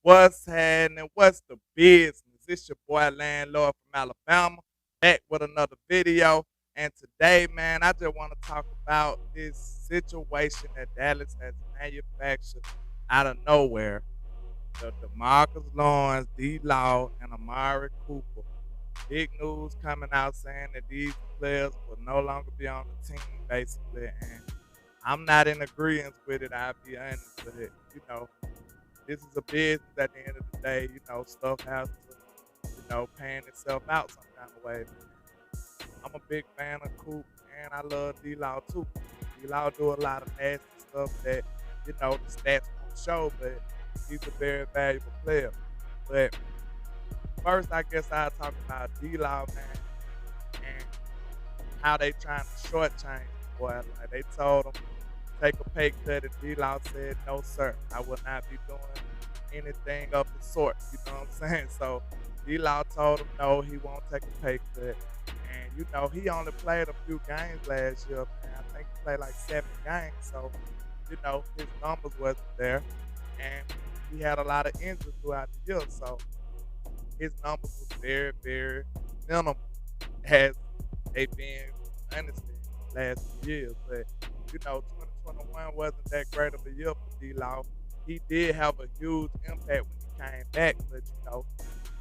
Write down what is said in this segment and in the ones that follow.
What's happening? What's the business? It's your boy Landlord from Alabama, back with another video. And today, man, I just want to talk about this situation that Dallas has manufactured out of nowhere. The DeMarcus Lawrence, Dlaw, and Amari Cooper. Big news coming out saying that these players will no longer be on the team, basically. And I'm not in agreement with it, I'll be honest with it. This is a business at the end of the day. Stuff has to, pan itself out some kind of way. I'm a big fan of Coop, and I love D-Law too. D-Law do a lot of nasty stuff that, the stats won't show, but he's a very valuable player. But first, I guess I'll talk about D-Law, man, and how they trying to shortchange the boy. Like, they told him, take a pay cut, and D-Law said, no, sir, I will not be doing anything of the sort. You know what I'm saying? So D-Law told him no, he won't take a pay cut. And, he only played a few games last year, man. I think he played like 7 games. So, his numbers wasn't there. And he had a lot of injuries throughout the year. So his numbers was very, very minimal as they been, honestly, last few years. But, 2021 wasn't that great of a year for D-Law. He did have a huge impact when he came back, but,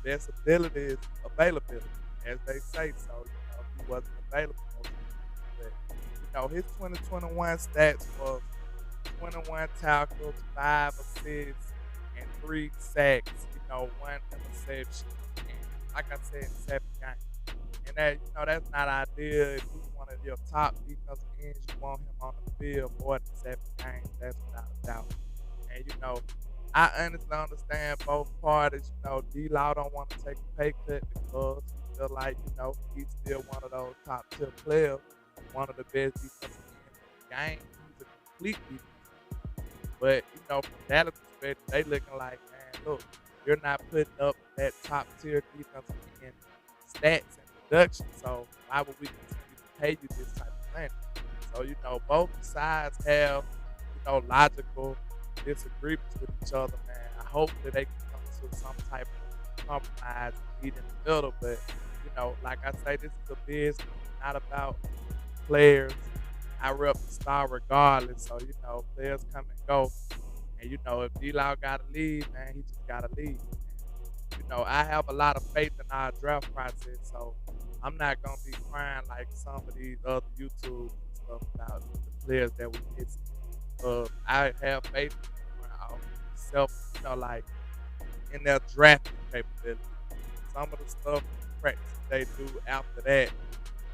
best ability is availability, as they say. So, he wasn't available. But, his 2021 stats was 21 tackles, 5 assists, and 3 sacks, 1 interception. And like I said, in 7 games. And that, that's not ideal. If he's one of your top defensive ends, you want him on the field more than 7 games. That's without a doubt. And, I honestly understand both parties. D-Law don't want to take a pay cut because he feel like, he's still one of those top tier players, one of the best defensive ends in the game. He's a complete defense. But, from Dallas' perspective, they looking like, man, look, you're not putting up that top tier defensive end stats and production. So why would we continue to pay you this type of money? So, both sides have, logical disagreements with each other, man. I hope that they can come to some type of compromise and meet in the middle. But, like I say, this is a business, not about players. I rep the star regardless. So, players come and go. And, if D-Law got to leave, man, he just got to leave. I have a lot of faith in our draft process. So, I'm not going to be crying like some of these other YouTubes and stuff about the players that we missing. I have faith in myself, like in their drafting capability. Some of the stuff practice they do after that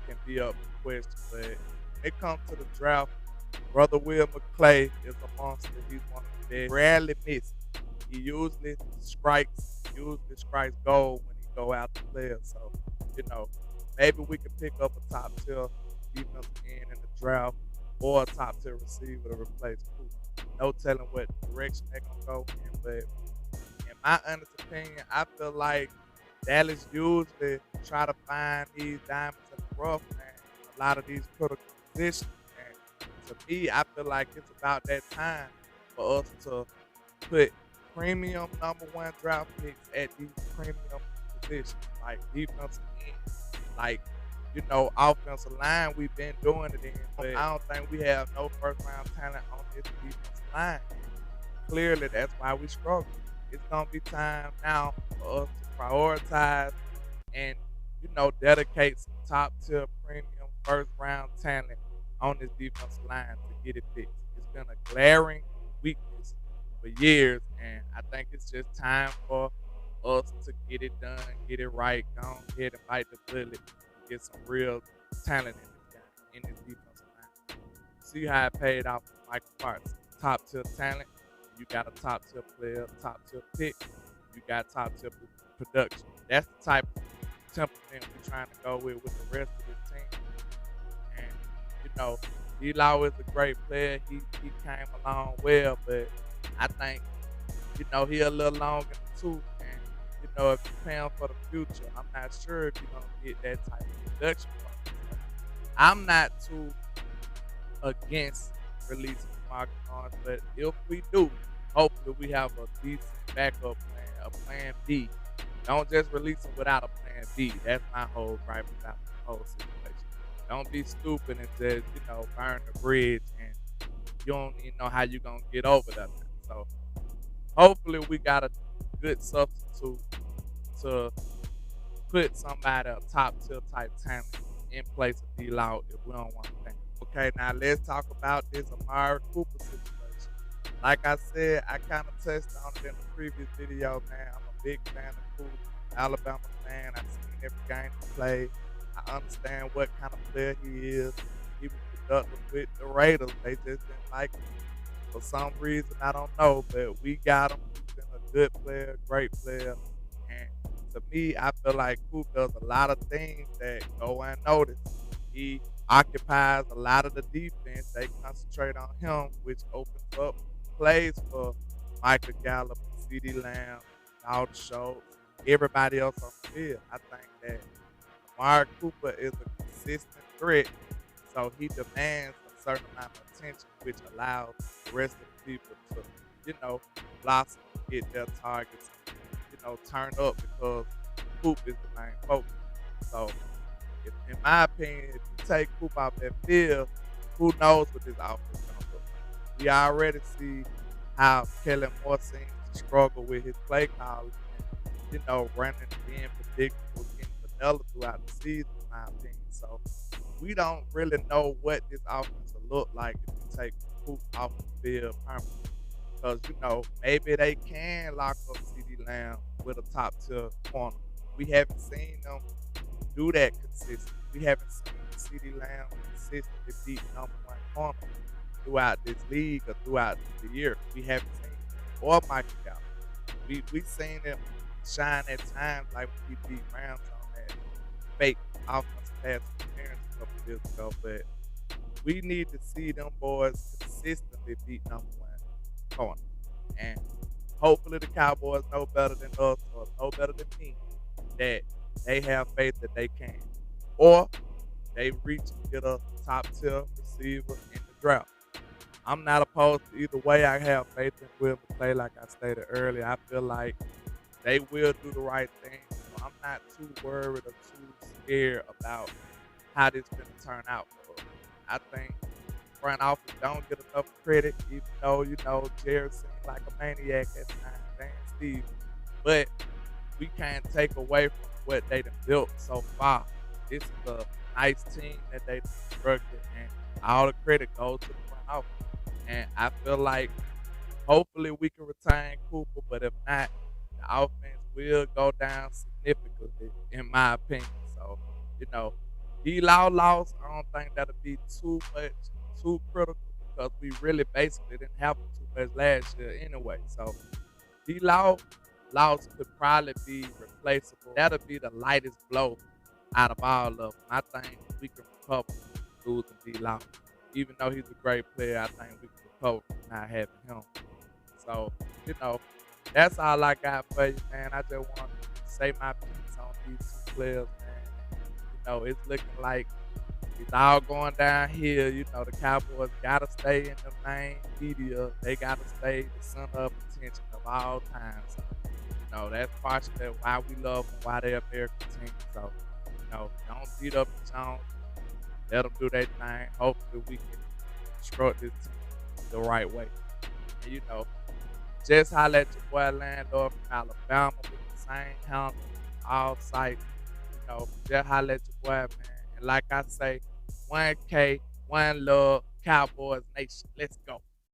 can be up for question. But when it comes to the draft, Brother Will McClay is a monster. He's one of the best. Rarely misses. He usually strikes gold when he go out to players. So, maybe we can pick up a top tier defensive end in the draft or a top tier receiver to replace Coop. No telling what direction they're gonna go in, but in my honest opinion, I feel like Dallas usually try to find these diamonds in the rough, man. A lot of these critical positions, and to me, I feel like it's about that time for us to put premium #1 draft picks at these premium positions, like defensive end, like offensive line. We've been doing it in, but I don't think we have no first round talent on this defensive line. Clearly, that's why we struggle. It's gonna be time now for us to prioritize and dedicate some top tier premium first round talent on this defensive line to get it fixed. It's been a glaring weakness for years, and I think it's just time for us to get it done, get it right, go ahead and bite the bullet, and get some real talent in this game, in this defensive line. See how it paid off for Michael Parsons. Top tier talent, you got a top tier player, top tier pick, you got top tier production. That's the type of temperament we're trying to go with the rest of this team. And D-Law is a great player. He came along well, but I think he a little long in the tooth. And if you're paying for the future, I'm not sure if you're gonna get that type of production from him. I'm not too against releasing Marcus Lawrence, but if we do, hopefully we have a decent backup plan, a plan B. Don't just release him without a plan B. That's my whole gripe about the whole situation. Don't be stupid and just, burn the bridge and you don't even know how you're gonna get over that. So hopefully we got a good substitute to put somebody a top tier type talent in place of Dlaw if we don't want to think. Okay, now let's talk about this Amari Cooper situation. Like I said, I kind of touched on it in the previous video, man. I'm a big fan of Cooper, Alabama fan. I've seen every game he played. I understand what kind of player he is. He was productive with the Raiders. They just didn't like him for some reason. I don't know, but we got him. He's been a good player, great player. And to me, I feel like Coop does a lot of things that go unnoticed. He occupies a lot of the defense. They concentrate on him, which opens up plays for Michael Gallup, CD Lamb, Dalton Schultz, everybody else on the field. I think that Amari Cooper is a consistent threat, so he demands a certain amount of attention, which allows the rest of the people to, blossom, get their targets, turn up because Coop is the main focus. So, in my opinion, if you take Coop off that field, who knows what this offense gonna look like? We already see how Kellen Moore seems to struggle with his play calling and, running and being predictable, getting vanilla throughout the season, in my opinion. So, we don't really know what this offense will look like if you take Coop off the field permanently. Because, maybe they can lock up CD Lamb with a top tier corner. We haven't seen them do that consistently. We haven't seen CD Lamb consistently beat number one corner throughout this league or throughout the year. We haven't seen it. Or Michael Gallup. We've seen him shine at times like when he beat Rams on that fake offensive pass interference a couple years ago. But we need to see them boys consistently beat number one corner. And hopefully the Cowboys know better than us or know better than me that they have faith that they can. Or they reach and get a top tier receiver in the draft. I'm not opposed to either way. I have faith in Will McClay, like I stated earlier. I feel like they will do the right thing. So I'm not too worried or too scared about how this is going to turn out for us. I think front office don't get enough credit, even though, Jared seems like a maniac at times, Dan Steve. But we can't take away from what they done built so far. This is a nice team that they constructed, and all the credit goes to the front office. And I feel like hopefully we can retain Cooper, but if not, the offense will go down significantly, in my opinion. So, Dlaw loss, I don't think that'll be too critical because we really basically didn't have him too much last year anyway. So Dlaw loss could probably be replaceable. That'll be the lightest blow out of all of them. I think we can recover losing Dlaw. Even though he's a great player, I think we can recover from not having him. So, that's all I got for you, man. I just want to say my piece on these two players, man. It's looking like it's all going downhill. The Cowboys gotta stay in the main media. They gotta stay the center of attention of all time. So, that's partially why we love them, why they're American team. So, don't beat up the Jones. Let them do their thing. Hopefully we can construct this team the right way. And, just holler at your boy Landlord from Alabama with the same helmet, all sights. Just holler at your boy, man. And like I say, 1K, one love, Cowboys Nation. Let's go.